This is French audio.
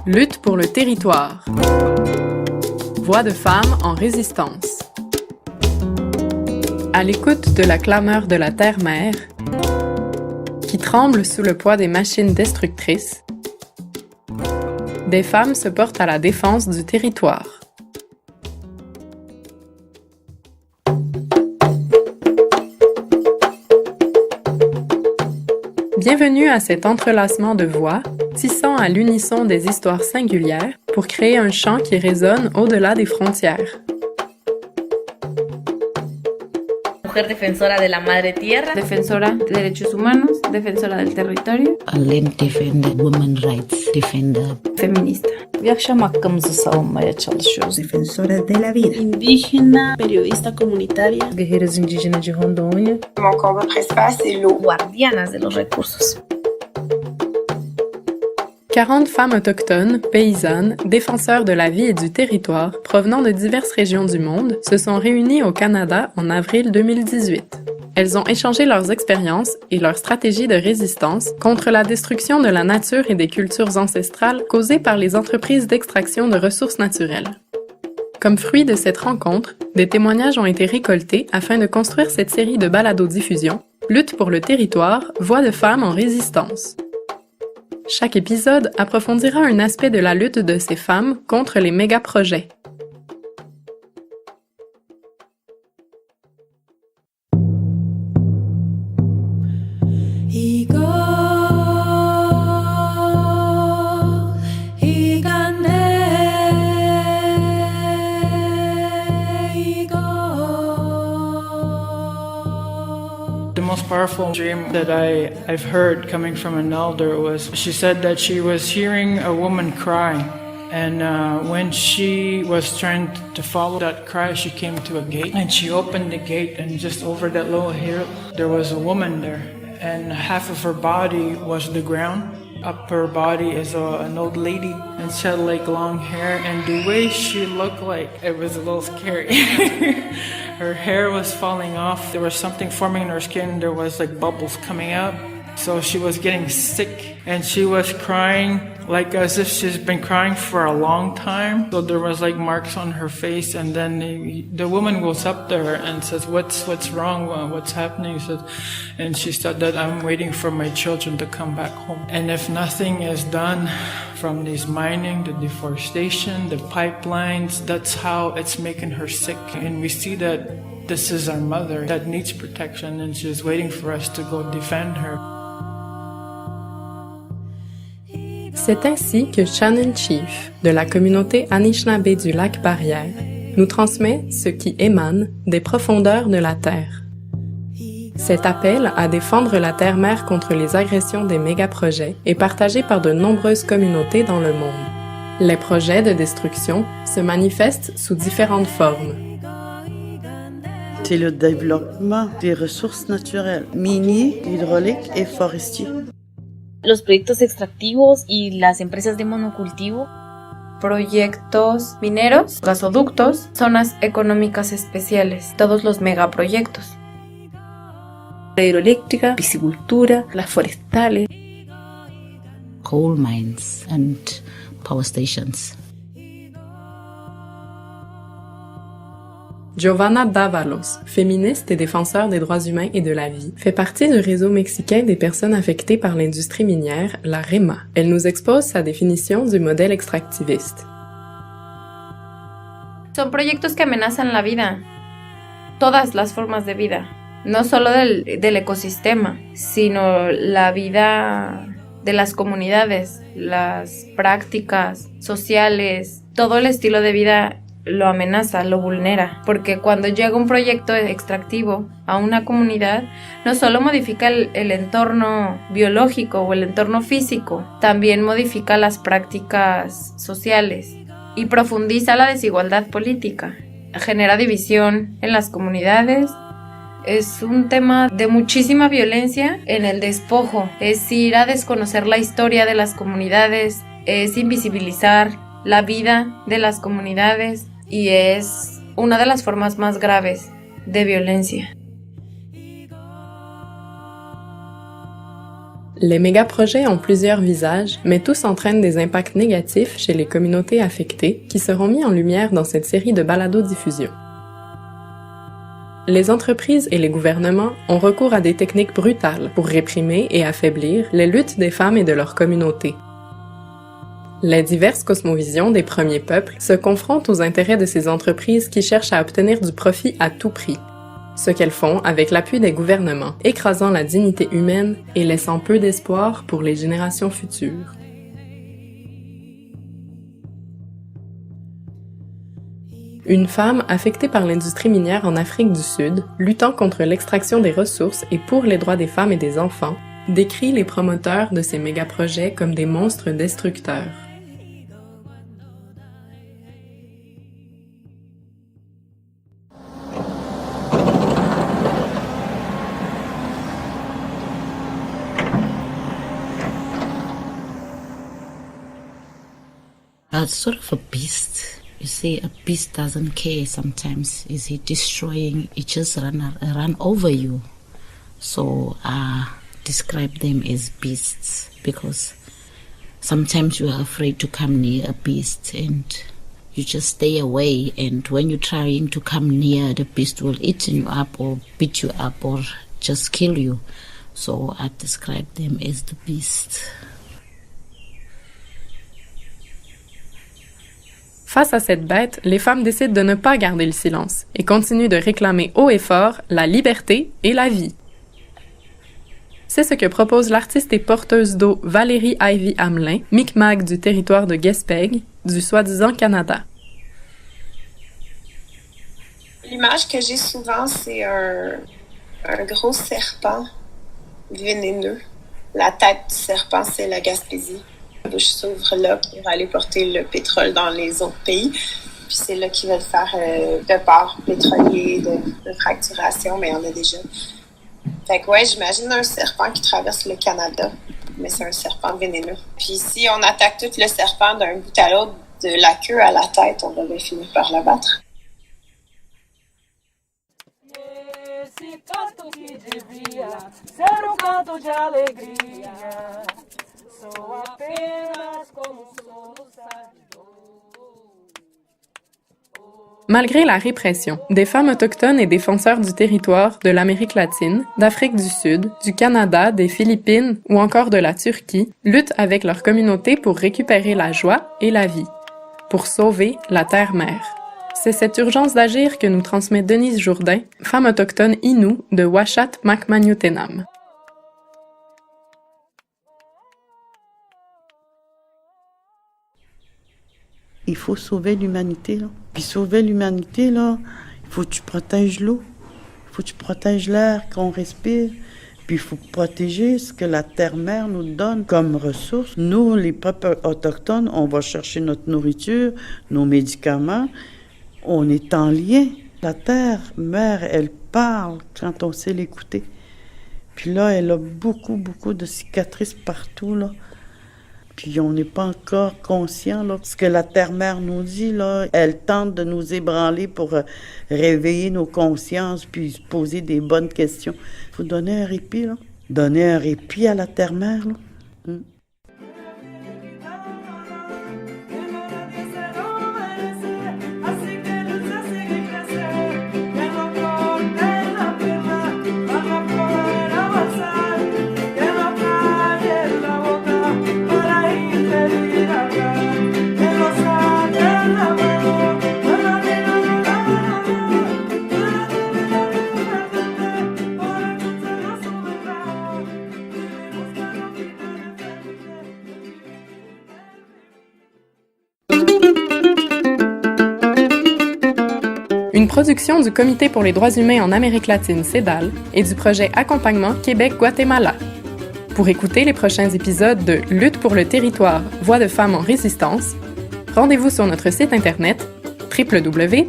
Lutte pour le territoire. Voix de femmes en résistance. À l'écoute de la clameur de la terre-mère, qui tremble sous le poids des machines destructrices, des femmes se portent à la défense du territoire. Bienvenue à cet entrelacement de voix, tissant à l'unisson des histoires singulières pour créer un chant qui résonne au-delà des frontières. Mujer defensora de la madre tierra, defensora de derechos humanos, defensora del territorio, Alem defender women rights, defender feminista. Bir akşam hakkımızı savunmaya çalışıyoruz. Defensora de la vida. Indígena, periodista comunitaria, guerreiras indígenas de Rondônia. Mon combat principal, c'est l'eau. guardianas de los recursos. 40 femmes autochtones, paysannes, défenseurs de la vie et du territoire, provenant de diverses régions du monde, se sont réunies au Canada en avril 2018. Elles ont échangé leurs expériences et leurs stratégies de résistance contre la destruction de la nature et des cultures ancestrales causées par les entreprises d'extraction de ressources naturelles. Comme fruit de cette rencontre, des témoignages ont été récoltés afin de construire cette série de balados-diffusion, Lutte pour le territoire, voix de femmes en résistance. Chaque épisode approfondira un aspect de la lutte de ces femmes contre les méga-projets. The most powerful dream that I've heard coming from an elder was, she said that she was hearing a woman cry. And when she was trying to follow that cry, she came to a gate. And she opened the gate, and just over that little hill, there was a woman there. And half of her body was the ground. Up her body is an old lady, and she had like long hair, and the way she looked, like it was a little scary. Her hair was falling off, there was something forming in her skin, there was like bubbles coming out. So she was getting sick, and she was crying like as if she's been crying for a long time. So there was like marks on her face, and then the woman goes up there and says, what's wrong, what's happening? And she said that I'm waiting for my children to come back home. And if nothing is done from this mining, the deforestation, the pipelines, that's how it's making her sick. And we see that this is our mother that needs protection, and she's waiting for us to go defend her. C'est ainsi que Shannon Chief, de la communauté Anishinaabe du lac Barrière, nous transmet ce qui émane des profondeurs de la Terre. Cet appel à défendre la terre-mère contre les agressions des méga-projets est partagé par de nombreuses communautés dans le monde. Les projets de destruction se manifestent sous différentes formes. c'est le développement des ressources naturelles, miniers, hydrauliques et forestiers. Los proyectos extractivos y las empresas de monocultivo. Proyectos mineros, gasoductos, zonas económicas especiales, todos los megaproyectos. La hidroeléctrica, piscicultura, las forestales. coal mines and power stations. Giovanna Dávalos, féministe et défenseur des droits humains et de la vie, fait partie du réseau mexicain des personnes affectées par l'industrie minière, la REMA. Elle nous expose sa définition du modèle extractiviste. Son proyectos que amenazan la vida, todas las formas de vida, no solo del ecosistema, sino la vida de las comunidades, las prácticas sociales, todo el estilo de vida lo amenaza, lo vulnera, porque cuando llega un proyecto extractivo a una comunidad, no solo modifica el entorno biológico o el entorno físico, también modifica las prácticas sociales y profundiza la desigualdad política, genera división en las comunidades. Es un tema de muchísima violencia en el despojo, es ir a desconocer la historia de las comunidades, es invisibilizar la vida de las comunidades y es una de las formas más graves de violencia. Les mégaprojets ont plusieurs visages, mais tous entraînent des impacts négatifs chez les communautés affectées qui seront mis en lumière dans cette série de balados-diffusion. Les entreprises et les gouvernements ont recours à des techniques brutales pour réprimer et affaiblir les luttes des femmes et de leur communauté. Les diverses cosmovisions des premiers peuples se confrontent aux intérêts de ces entreprises qui cherchent à obtenir du profit à tout prix, ce qu'elles font avec l'appui des gouvernements, écrasant la dignité humaine et laissant peu d'espoir pour les générations futures. Une femme affectée par l'industrie minière en Afrique du Sud, luttant contre l'extraction des ressources et pour les droits des femmes et des enfants, décrit les promoteurs de ces mégaprojets comme des monstres destructeurs. It's sort of a beast. You see, a beast doesn't care sometimes. Is he destroying? It just run over you. So describe them as beasts because sometimes you are afraid to come near a beast and you just stay away. And when you're trying to come near, the beast will eat you up or beat you up or just kill you. So I describe them as the beast. Face à cette bête, les femmes décident de ne pas garder le silence et continuent de réclamer haut et fort la liberté et la vie. C'est ce que propose l'artiste et porteuse d'eau Valérie Ivy Hamelin, Micmac du territoire de Gaspé, du soi-disant Canada. L'image que j'ai souvent, c'est un gros serpent vénéneux. La tête du serpent, c'est la Gaspésie. La bouche s'ouvre là pour aller porter le pétrole dans les autres pays. Puis c'est là qu'ils veulent faire de ports pétroliers, de fracturation, mais il y en a déjà. Fait que ouais, j'imagine un serpent qui traverse le Canada, mais c'est un serpent vénéneux. Puis si on attaque tout le serpent d'un bout à l'autre, de la queue à la tête, on va bien finir par l'abattre. Malgré la répression, des femmes autochtones et défenseurs du territoire de l'Amérique latine, d'Afrique du Sud, du Canada, des Philippines ou encore de la Turquie luttent avec leur communauté pour récupérer la joie et la vie, pour sauver la terre-mère. C'est cette urgence d'agir que nous transmet Denise Jourdain, femme autochtone Innu de Uashat Makmaniutenam. Il faut sauver l'humanité, là. Puis sauver l'humanité, là, il faut que tu protèges l'eau. Il faut que tu protèges l'air qu'on respire. Puis il faut protéger ce que la terre-mère nous donne comme ressources. Nous, les peuples autochtones, on va chercher notre nourriture, nos médicaments. On est en lien. La terre-mère, elle parle quand on sait l'écouter. Puis là, elle a beaucoup de cicatrices partout, là. Puis on n'est pas encore conscient, là. Ce que la terre-mère nous dit, là, elle tente de nous ébranler pour réveiller nos consciences puis se poser des bonnes questions. Il faut donner un répit, là. Donner un répit à la terre-mère, là. Une production du Comité pour les droits humains en Amérique latine, CEDAL, et du projet Accompagnement Québec-Guatemala. Pour écouter les prochains épisodes de Lutte pour le territoire, Voix de femmes en résistance, rendez-vous sur notre site internet www.cdhal.org.